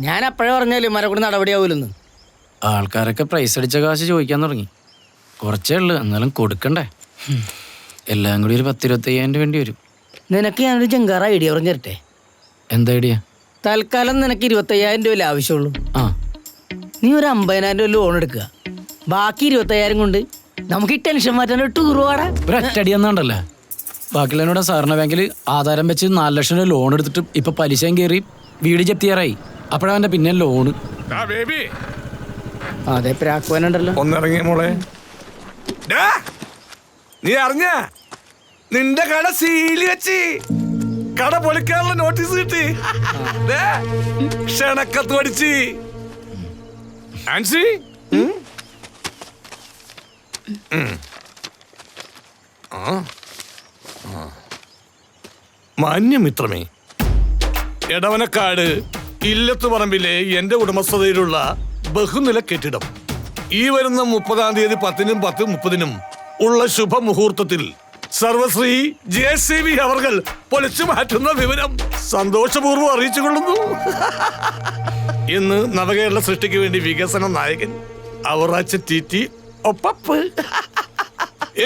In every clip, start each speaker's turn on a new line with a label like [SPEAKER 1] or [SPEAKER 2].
[SPEAKER 1] ഞാൻ അപ്പോഴേ പറഞ്ഞാലും മരക്കൂടി നടപടിയാവൂലെന്ന്.
[SPEAKER 2] ആൾക്കാരൊക്കെ പ്രൈസ് അടിച്ച കാശ് ചോദിക്കാൻ തുടങ്ങി. കുറച്ചേ ഉള്ളു, എന്നാലും കൊടുക്കണ്ടേ. എല്ലാം കൂടി ഒരു 10-25,000 വേണ്ടി വരും.
[SPEAKER 1] നിനക്ക് ഞാനൊരു ചെങ്കാറ ഐഡിയ പറഞ്ഞു തരട്ടെ.
[SPEAKER 2] എന്താ ഐഡിയ?
[SPEAKER 1] തൽക്കാലം നിനക്ക് 25,000 രൂപ ആവശ്യമുള്ളൂ.
[SPEAKER 2] ആ,
[SPEAKER 1] നീ ഒരു 50,000 രൂപ ലോൺ എടുക്കുക. ബാക്കി 25,000 കൊണ്ട് നമുക്ക് ഈ ടെൻഷൻ മാറ്റാൻ ഒരു ടൂർ പോകാടാ.
[SPEAKER 2] ഒരൊറ്റടി എന്നാണ്ടല്ലേ. ബാക്കിയുള്ളവനോട് സഹകരണ ബാങ്കിൽ ആധാരം വെച്ച് 4 ലക്ഷം രൂപ ലോൺ എടുത്തിട്ട് ഇപ്പൊ പലിശയും കയറി വീട് ജപ്തിയാറായി. അപ്പോഴവന്റെ പിന്നെ ലോണ്.
[SPEAKER 1] അതെ, പ്രാക്കുവാനുണ്ടല്ലോ.
[SPEAKER 3] ഒന്നിറങ്ങിയ മോളെ, നീ അറിഞ്ഞ നിന്റെ കട സീലി വെച്ച് കട പൊളിക്കാനുള്ള നോട്ടീസ് കിട്ടി. ക്ഷണക്കത്ത് പഠിച്ച് ആൻസി മാന്യമിത്രമേ, എടവനക്കാട് ഇല്ലത്ത് പറമ്പിലെ എന്റെ ഉടമസ്ഥതയിലുള്ള ബഹുനില കെട്ടിടം ഈ വരുന്ന 30-ാം തീയതി 10-നും 10:30-നും ഉള്ള ശുഭമുഹൂർത്തത്തിൽ സർവശ്രീ JCB അവർകൾ പൊളിച്ചു മാറ്റുന്ന വിവരം സന്തോഷപൂർവ്വം അറിയിച്ചുകൊള്ളുന്നു. ഇന്ന് നവകേരള സൃഷ്ടിക്ക് വേണ്ടി വികസന നായകൻ അവറാച്ച TT ഒപ്പപ്പ്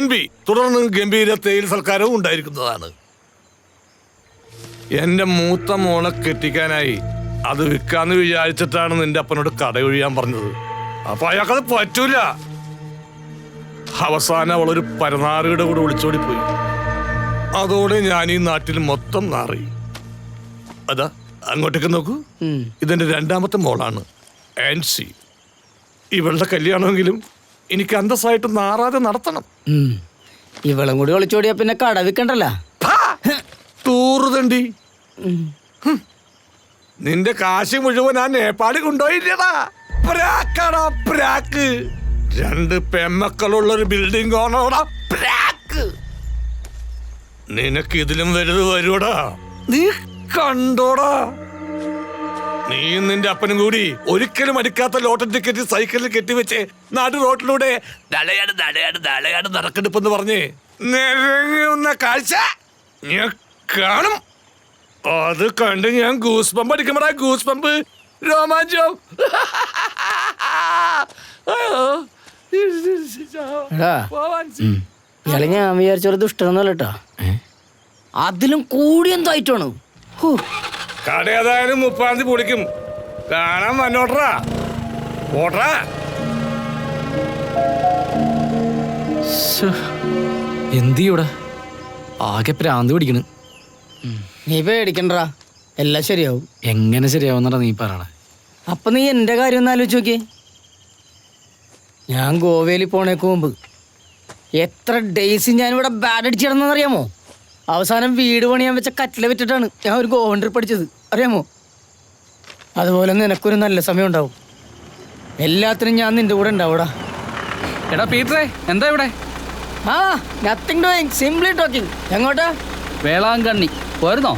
[SPEAKER 3] NB തുടർന്ന് ഗംഭീര തേയില സൽക്കാരവും ഉണ്ടായിരിക്കുന്നതാണ്. എന്റെ മൂത്ത മോളെ കെട്ടിക്കാനായി അത് വിൽക്കാന്ന് വിചാരിച്ചിട്ടാണ് നിന്റെ അപ്പനോട് കടയൊഴിയാൻ പറഞ്ഞത്. അപ്പൊ അയാൾക്കത് പറ്റൂല. അവസാനം അവളൊരു പരനാറിയുടെ കൂടെ ഒളിച്ചോടിപ്പോയി. അതോടെ ഞാൻ ഈ നാട്ടിൽ മൊത്തം നാറി. അതാ അങ്ങോട്ടേക്ക് നോക്കൂ, ഇതെന്റെ 2ാമത്തെ മോളാണ് ആൻസി. ഇവളുടെ കല്യാണമെങ്കിലും എനിക്ക് അന്തസ്സായിട്ട് നാറാതെ നടത്തണം.
[SPEAKER 1] ഇവളും കൂടി ഒളിച്ചോടിയാ പിന്നെ കട വിൽക്കണ്ടല്ലോ.
[SPEAKER 3] തൂറുതണ്ടി, നിന്റെ കാശ് മുഴുവൻ ആ നേപ്പാളിൽ കൊണ്ടുപോയില്ലടാ. പ്രാക്കടാ പ്രാക്ക്. 2 പെമ്മക്കളുള്ള ഒരു ബിൽഡിംഗ് ഓണോടാ പ്രാക്ക്. നിനക്ക് ഇതിലും വലുത് വരുവടാ, നീ കണ്ടോടാ. നീയും നിന്റെ അപ്പനും കൂടി ഒരിക്കലും അടിക്കാത്ത ലോട്ടറി ടിക്കറ്റ് സൈക്കിളിൽ കെട്ടിവെച്ച് നാട്ടു റോട്ടിലൂടെ ദളയാട് നടക്കെടുപ്പെന്ന് പറഞ്ഞ് നിറങ്ങുന്ന കാഴ്ച ഞാൻ കാണും. അത് കണ്ട് ഞാൻ ഗൂസ് പമ്പ് അടിക്കുമ്പോഴാ, ഗൂസ് പമ്പ് രോമാഞ്ചം.
[SPEAKER 1] ഇയാളെ ഞാൻ വിചാരിച്ചൊരു ദുഷ്ടനൊന്നുമല്ല കേട്ടോ, അതിലും കൂടി എന്തായിട്ടാണ്.
[SPEAKER 3] കട ഏതായാലും 30-ാം തീയതി പൊളിക്കും. കാണാൻ വന്നോട്ടറാ ഓട്ടറാ.
[SPEAKER 2] എന്ത് ഇവിടെ ആകെ പ്രാന്ത് പിടിക്കണ്.
[SPEAKER 1] നീ പേടിക്കണ്ടാ, എല്ലാം ശരിയാവും.
[SPEAKER 2] എങ്ങനെ ശരിയാവുന്നടാ നീ പറയണേ?
[SPEAKER 1] അപ്പൊ നീ എന്റെ കാര്യം ഒന്ന് ആലോചിച്ച് നോക്കിയേ. ഞാൻ ഗോവയിൽ പോണേക്ക് മുമ്പ് എത്ര ഡേയ്സ് ഞാനിവിടെ ബാഡ് അടിച്ച് കിടന്നറിയാമോ? അവസാനം വീട് പണിയാൻ വെച്ച കറ്റില വിറ്റിട്ടാണ് ഞാൻ ഒരു ഗോവൻ ട്രിപ്പ് അടിച്ചത്, അറിയാമോ? അതുപോലെ നിനക്കൊരു നല്ല സമയം ഉണ്ടാവും. എല്ലാത്തിനും ഞാൻ നിന്റെ കൂടെ ഉണ്ടാവൂടാ.
[SPEAKER 4] എടാ പീറ്ററേ, എന്താ ഇവിടെ?
[SPEAKER 1] ആ, നത്തിങ് ഡൂയിങ്, സിംപ്ലി ടോക്കിംഗ്. എങ്ങോട്ടാ?
[SPEAKER 4] വേളാങ്കണ്ണി പോരുന്നോ?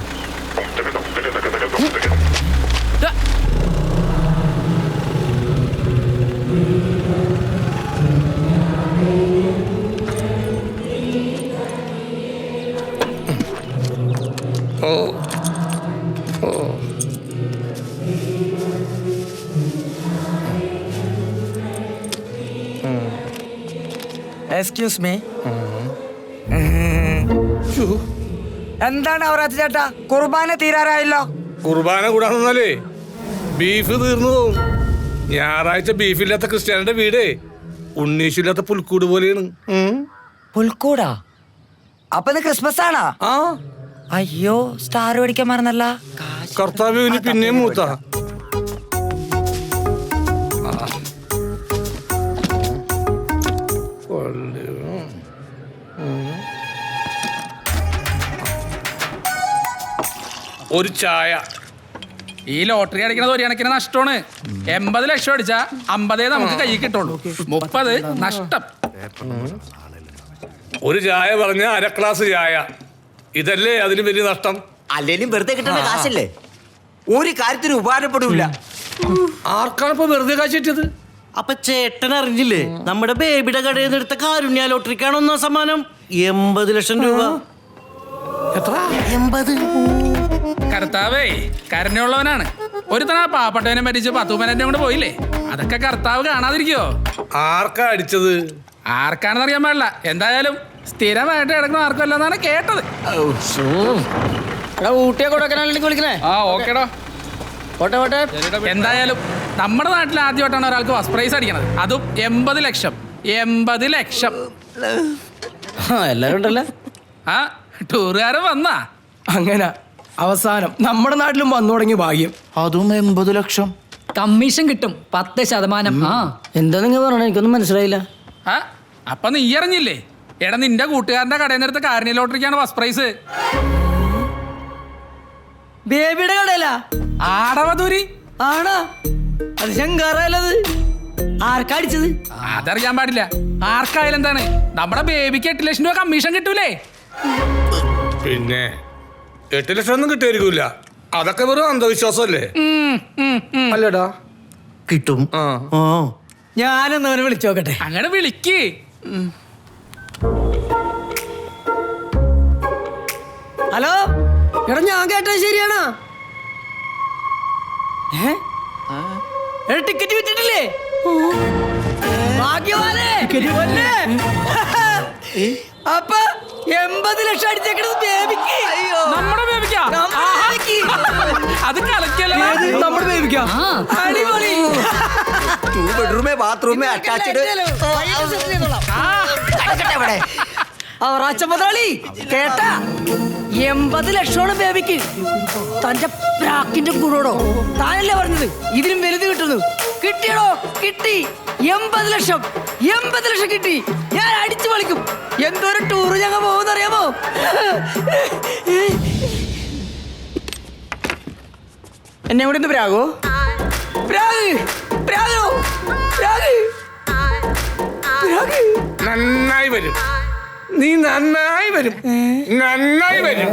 [SPEAKER 5] Excuse me. എന്താണ് അവരാച്ച ചേട്ടാ, കുർബാന തീരാറായല്ലോ.
[SPEAKER 3] കുർബാന കൂടാന്നാലേ ബീഫ് തീർന്നു പോവും. ഞായറാഴ്ച ബീഫില്ലാത്ത ക്രിസ്ത്യാനിയുടെ വീടേ ഉണ്ണീശില്ലാത്ത പുൽക്കൂട് പോലെയാണ്.
[SPEAKER 5] പുൽക്കൂടാ? അപ്പൊ ഇത് ക്രിസ്മസ് ആണോ?
[SPEAKER 3] ആ,
[SPEAKER 5] അയ്യോ, സ്റ്റാർ മേടിക്കാൻ മറന്നല്ല.
[SPEAKER 3] കർത്താവ് പിന്നെയും മൂത്ത. ഒരു ചായ.
[SPEAKER 4] ഈ ലോട്ടറി അടിക്കണത് ഒരു കണക്കിന് നഷ്ടമാണ്. 80 ലക്ഷം അടിച്ചാ 50 നമുക്ക് കൈ കിട്ടുള്ളൂ, 30 നഷ്ടം.
[SPEAKER 3] ഒരു ചായ പറഞ്ഞ 1/2 ഗ്ലാസ് ചായ. ഇതല്ലേ അതിന് വലിയ നഷ്ടം.
[SPEAKER 6] അല്ലേലും വെറുതെ കിട്ടുന്ന കാശല്ലേ, ഒരു കാര്യത്തിന് ഉപകാരപ്പെടില്ല.
[SPEAKER 3] ആർക്കാണ് ഇപ്പൊ വെറുതെ കാശ് കിട്ടിയത്?
[SPEAKER 6] അപ്പൊ ചേട്ടൻ അറിഞ്ഞില്ലേ, നമ്മുടെ ബേബിയുടെ കടയിൽ നിന്ന് എടുത്ത കാരുണ്യ ലോട്ടറിക്കാണ് 1ാം സമ്മാനം. 80 ലക്ഷം രൂപ.
[SPEAKER 3] എത്ര?
[SPEAKER 6] 80.
[SPEAKER 4] കർത്താവേ കരുണയുള്ളവനാണ്. ഒരുത്തന പാവപ്പെട്ടവനെ മരിച്ച് 10 പതിനെന്നെ കൊണ്ട് പോയില്ലേ? അതൊക്കെ കർത്താവ് കാണാതിരിക്കോ?
[SPEAKER 3] ആർക്കാ അടിച്ചത്?
[SPEAKER 4] ആർക്കാണെന്ന് അറിയാൻ പാടില്ല. എന്തായാലും സ്ഥിരമായിട്ട് കിടക്കുന്ന ആർക്കും അല്ലെന്നാണ് കേട്ടത്.
[SPEAKER 1] എടാ ഊട്ടിയെ കൊടക്കനാലിലേക്ക് വിളിക്കണേ.
[SPEAKER 4] ആ ഓക്കേടാ.
[SPEAKER 1] പോട്ടെ പോട്ടെ.
[SPEAKER 4] എന്തായാലും നമ്മുടെ നാട്ടിൽ ആദ്യമായിട്ടാണ് ഒരാൾക്ക് ഫസ്റ്റ് പ്രൈസ് അടിക്കണത്. അതും 80 ലക്ഷം. 80 ലക്ഷം.
[SPEAKER 1] എല്ലാരും ഉണ്ടല്ലേ?
[SPEAKER 4] ആ ടൂറുകാരൻ വന്നാ
[SPEAKER 2] അങ്ങനെ അവസാനം നമ്മുടെ നാട്ടിലും വന്നു തുടങ്ങിയ ഭാഗ്യം.
[SPEAKER 7] അതും 80 ലക്ഷം.
[SPEAKER 8] കമ്മീഷൻ കിട്ടും 10%. ആ
[SPEAKER 1] എന്താ നിങ്ങൾ പറഞ്ഞ എനിക്കൊന്നും മനസ്സിലായില്ല.
[SPEAKER 4] ആ അപ്പൊ നീ അറിഞ്ഞില്ലേ? എടാ നിന്റെ കൂട്ടുകാരന്റെ കടയിൽ നിന്ന് എടുത്ത കാരുണ്യ ലോട്ടറിക്കാണ് ഫസ്റ്റ് പ്രൈസ്.
[SPEAKER 1] ബേബിയുടെ കടയിലാ?
[SPEAKER 4] ആടവധൂരി
[SPEAKER 1] ആണോ? അത് ശങ്കാറല്ലത്. ആർക്കാ അടിച്ചത്?
[SPEAKER 4] അതറിയാൻ പാടില്ല. ആർക്കായാലും എന്താണ്, നമ്മുടെ ബേബിക്ക് 8 ലക്ഷം രൂപ കമ്മീഷൻ കിട്ടൂലേ?
[SPEAKER 3] പിന്നെ 8 ലക്ഷം ഒന്നും കിട്ടിയായിരിക്കൂല. അതൊക്കെ വെറും അന്ധവിശ്വാസമല്ലേ? അല്ലടാ
[SPEAKER 6] കിട്ടും.
[SPEAKER 3] ആ
[SPEAKER 1] ഞാനൊന്ന് അവനെ വിളിച്ചു നോക്കട്ടെ.
[SPEAKER 4] അങ്ങനെ വിളിക്ക്.
[SPEAKER 1] ഹലോ എടാ, ഞാൻ കേട്ടത് ശരിയാണോ? ടിക്കറ്റ് വിറ്റിട്ടില്ലേ? ഭാഗ്യവാനേ. അപ്പൊ 80 ലക്ഷം അടിച്ചേക്കണത് ബേബിക്ക്.
[SPEAKER 4] നമ്മുടെ ബേബിക്കാ? അത് കളിക്കല്ലേ?
[SPEAKER 2] നമ്മുടെ ബേബിക്കാ?
[SPEAKER 1] അടിപൊളി.
[SPEAKER 5] 2 ബെഡ്റൂമേ ബാത്റൂമേ അറ്റാച്ച്ഡ്.
[SPEAKER 1] അവറാച്ച മുതലാളി കേട്ടാ? 80 ലക്ഷമാണ് ബേബിക്ക്. തന്റെ പ്രാക്കിന്റെ ഗുണോടോ താനല്ലേ പറഞ്ഞത് ഇതിലും വലുത് കിട്ടുന്നു? കിട്ടിയടോ, കിട്ടി. 80 ലക്ഷം. 80 ലക്ഷം കിട്ടി. ഞാൻ അടിച്ചു പൊളിക്കും. എന്തോരം ടൂറ് ഞങ്ങൾ പോകുന്നറിയാമോ? എന്നെ കൂടെ ഒന്ന് പ്രാഗോ? പ്രാഗ് പ്രാഗോ പ്രാഗ് പ്രാഗ്.
[SPEAKER 3] നന്നായി വരും. നീ നന്നായി വരും. നന്നായി വരും.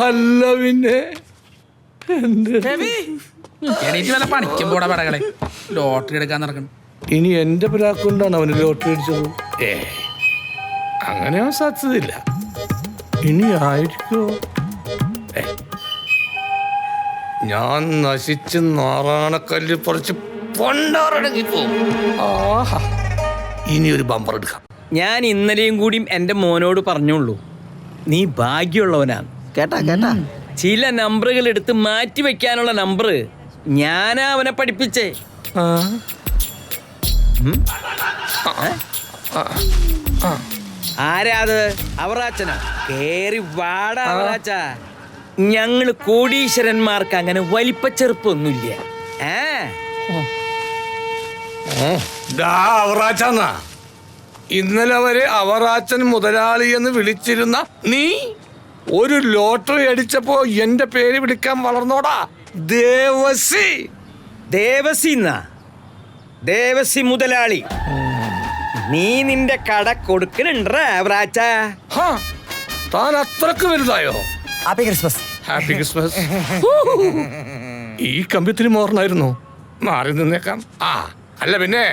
[SPEAKER 3] അല്ല പിന്നെ
[SPEAKER 4] എണീറ്റ് വല്ല പണിക്കും പോടാ പടകളെ. ലോട്ടറി എടുക്കാൻ നടക്കണം.
[SPEAKER 3] ഇനി എന്റെ പിരാക്കൊണ്ടാണ് അവന് ലോട്ടറി അടിച്ചത്? അങ്ങനെ സാധ്യതയില്ല. ഇനി ആയിരിക്കോ? ഞാൻ നശിച്ച് നാറാണക്കല്ല് പറിച്ച് പൊണ്ടാറടങ്ങി പോകും. ആഹാ, ഇനി ഒരു ബമ്പർ എടുക്കാം.
[SPEAKER 9] ഞാൻ ഇന്നലെയും കൂടിയും എൻ്റെ മോനോട് പറഞ്ഞോളൂ, നീ ഭാഗ്യമുള്ളവനാണ്.
[SPEAKER 1] കേട്ടാ കേട്ടാ?
[SPEAKER 9] ചില നമ്പറുകൾ എടുത്ത് മാറ്റി വെക്കാനുള്ള നമ്പർ ഞാനാ അവനെ പഠിപ്പിച്ചേ. ആരാത്? അവറാച്ചനോ? കേറി വാടാ അവറാച്ച. ഞങ്ങള് കോടീശ്വരന്മാർക്ക് അങ്ങനെ വലിപ്പച്ചെറുപ്പൊന്നുമില്ല.
[SPEAKER 3] അവറാച്ചാന്നാ ഇന്നലെ വരെ അവറാച്ചൻ മുതലാളി എന്ന് വിളിച്ചിരുന്ന നീ ഒരു ലോട്ടറി അടിച്ചപ്പോ എന്റെ പേര് വിളിക്കാൻ വളർന്നോടാ? ദേവസി.
[SPEAKER 9] ദേവസി എന്നാ? ദേവസി മുതലാളി. നീ നിന്റെ കട കൊടുക്കണുണ്ടാ അവറാച്ച?
[SPEAKER 3] താൻ അത്രക്ക് വലുതായോ?
[SPEAKER 5] Happy Christmas.
[SPEAKER 3] Happy Christmas. ഈ കമ്പ്യൂട്ടറിന് മോർന്നായിരുന്നു. മാറി നിന്നേക്കാം. അല്ല പിന്നെ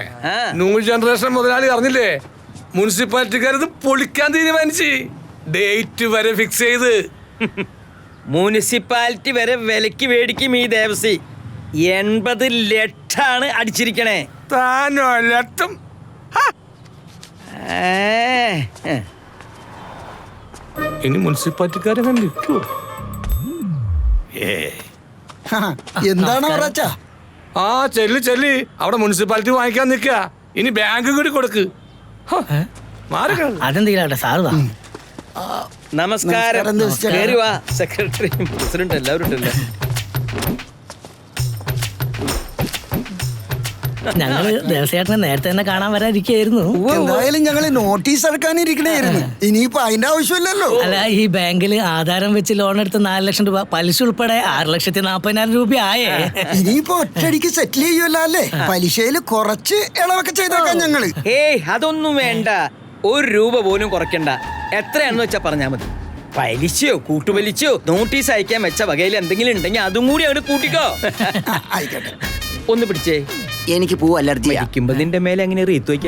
[SPEAKER 3] ന്യൂ ജനറേഷൻ മുതലാളി അറിഞ്ഞില്ലേ? മുനിസിപ്പാലിറ്റിക്കാരത് പൊളിക്കാൻ തീരുമാനിച്ച് ഡേറ്റ് വരെ ഫിക്സ് ചെയ്ത്.
[SPEAKER 9] മുനിസിപ്പാലിറ്റി വരെ വിലക്ക് മേടിക്കും ഈ ദേവസി. 80 ലക്ഷാണ് അടിച്ചിരിക്കണേ.
[SPEAKER 3] താനോ ലക്ഷം? ഇനി മുനിസിപ്പാലിറ്റിക്കാരെ കണ്ടിരിക്കോ?
[SPEAKER 7] എന്താണ് അവറാച്ചാ?
[SPEAKER 3] ചെല്ലി അവിടെ മുനിസിപ്പാലിറ്റി വാങ്ങിക്കാൻ നിൽക്കുക. ഇനി ബാങ്ക് കൂടി കൊടുക്ക്.
[SPEAKER 1] അതെന്തെങ്കിലും സാറ് വാ.
[SPEAKER 9] നമസ്കാരം. കേറി വാ. സെക്രട്ടറി, പ്രസിഡന്റ് എല്ലാവരും ഉണ്ടല്ലോ.
[SPEAKER 1] ഞങ്ങള് ദേവസ്വേട്ടനെ നേരത്തെ തന്നെ കാണാൻ വരാതിരിക്കായിരുന്നു.
[SPEAKER 7] എന്തായാലും ഞങ്ങള് നോട്ടീസ് ഇറക്കാനിരിക്കണായിരുന്നു. ഇനിയിപ്പോ അതിന്റെ ആവശ്യമില്ലല്ലോ.
[SPEAKER 1] അല്ല, ഈ ബാങ്കില് ആധാരം വെച്ച് ലോൺ എടുത്ത് 4 ലക്ഷം രൂപ, പലിശ ഉൾപ്പെടെ 6,40,000 രൂപ ആയേ.
[SPEAKER 7] ഇനിയിപ്പോ ഒറ്റയടിക്ക് സെറ്റിൽ ചെയ്യുമല്ലോ അല്ലേ? പലിശയില് കുറച്ച് ഇളവൊക്കെ ചെയ്തേക്കാം ഞങ്ങള്.
[SPEAKER 9] അതൊന്നും വേണ്ട. 1 രൂപ പോലും കുറയ്ക്കണ്ട. എത്രയാണെന്ന് വെച്ചാ പറഞ്ഞാ മതി. പലിശയോ കൂട്ടുപലിശയോ നോട്ടീസ് അയക്കാൻ വെച്ച വകയിൽ എന്തെങ്കിലും ഉണ്ടെങ്കിൽ അതും കൂടി അങ്ങോട്ട് കൂട്ടിക്കോ.
[SPEAKER 7] ആയിക്കോട്ടെ.
[SPEAKER 9] ഒന്ന് പിടിച്ചേ.
[SPEAKER 5] എനിക്ക് പൂ അലർജിയാ.
[SPEAKER 9] നിന്റെ മേലെ എങ്ങനെ റീത്ത് വയ്ക്ക?